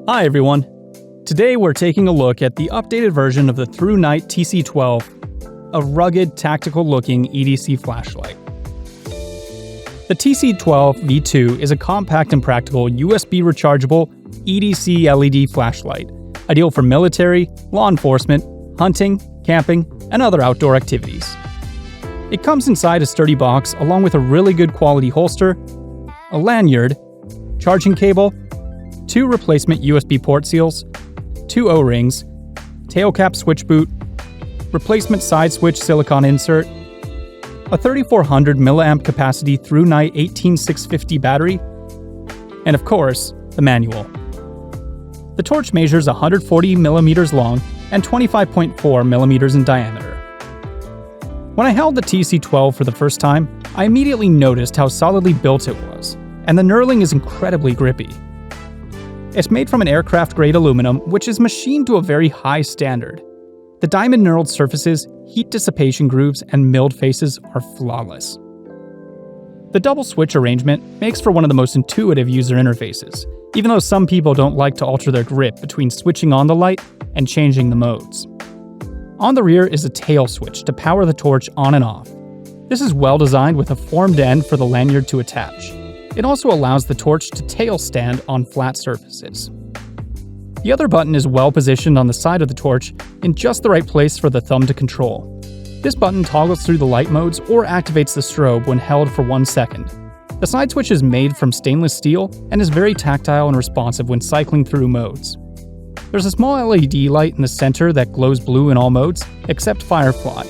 Hi everyone! Today we're taking a look at the updated version of the ThruNite TC12, a rugged, tactical-looking EDC flashlight. The TC12 V2 is a compact and practical USB rechargeable EDC LED flashlight, ideal for military, law enforcement, hunting, camping, and other outdoor activities. It comes inside a sturdy box along with a really good quality holster, a lanyard, charging cable, 2 replacement USB port seals, 2 O-rings, tail cap switch boot, replacement side switch silicone insert, a 3400 mAh capacity ThruNite 18650 battery, and of course, the manual. The torch measures 140 millimeters long and 25.4 millimeters in diameter. When I held the TC12 for the first time, I immediately noticed how solidly built it was, and the knurling is incredibly grippy. It's made from an aircraft-grade aluminum, which is machined to a very high standard. The diamond knurled surfaces, heat dissipation grooves, and milled faces are flawless. The double switch arrangement makes for one of the most intuitive user interfaces, even though some people don't like to alter their grip between switching on the light and changing the modes. On the rear is a tail switch to power the torch on and off. This is well designed with a formed end for the lanyard to attach. It also allows the torch to tail stand on flat surfaces. The other button is well positioned on the side of the torch in just the right place for the thumb to control. This button toggles through the light modes or activates the strobe when held for 1 second. The side switch is made from stainless steel and is very tactile and responsive when cycling through modes. There's a small LED light in the center that glows blue in all modes, except Firefly.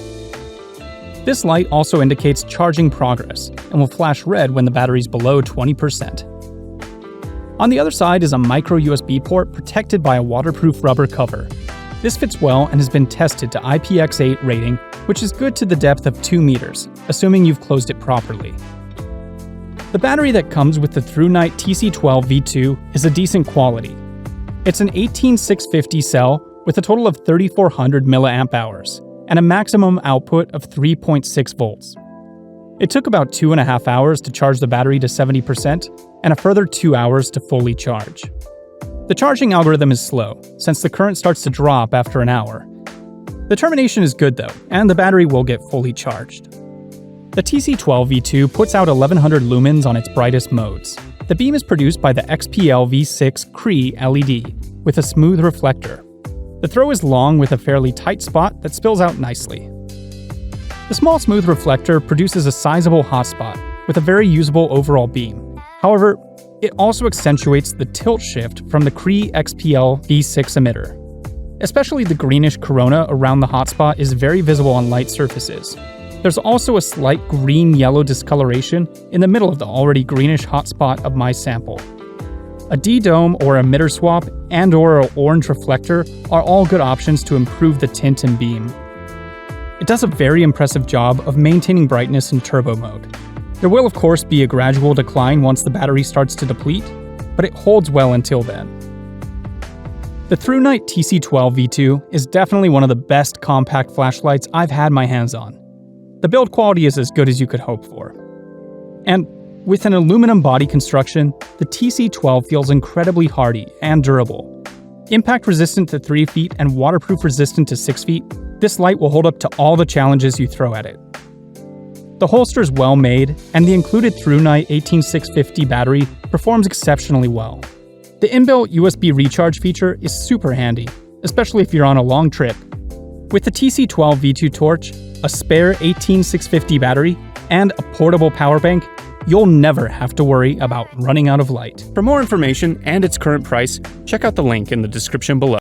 This light also indicates charging progress and will flash red when the battery's below 20%. On the other side is a micro USB port protected by a waterproof rubber cover. This fits well and has been tested to IPX8 rating, which is good to the depth of 2 meters, assuming you've closed it properly. The battery that comes with the ThruNite TC12 V2 is a decent quality. It's an 18650 cell with a total of 3400 mAh and a maximum output of 3.6 volts. It took about 2.5 hours to charge the battery to 70% and a further 2 hours to fully charge. The charging algorithm is slow, since the current starts to drop after an hour. The termination is good though, and the battery will get fully charged. The TC12 V2 puts out 1100 lumens on its brightest modes. The beam is produced by the XPL V6 CREE LED with a smooth reflector. The throw is long with a fairly tight spot that spills out nicely. The small smooth reflector produces a sizable hotspot with a very usable overall beam. However, it also accentuates the tilt shift from the CREE XPL V6 emitter. Especially the greenish corona around the hotspot is very visible on light surfaces. There's also a slight green-yellow discoloration in the middle of the already greenish hotspot of my sample. A D-dome or emitter swap and/or an orange reflector are all good options to improve the tint and beam. It does a very impressive job of maintaining brightness in turbo mode. There will of course be a gradual decline once the battery starts to deplete, but it holds well until then. The ThruNite TC12 V2 is definitely one of the best compact flashlights I've had my hands on. The build quality is as good as you could hope for. And with an aluminum body construction, the TC12 feels incredibly hardy and durable. Impact resistant to 3 feet and waterproof resistant to 6 feet, this light will hold up to all the challenges you throw at it. The holster is well made, and the included ThruNite 18650 battery performs exceptionally well. The inbuilt USB recharge feature is super handy, especially if you're on a long trip. With the TC12 V2 torch, a spare 18650 battery, and a portable power bank, you'll never have to worry about running out of light. For more information and its current price, check out the link in the description below.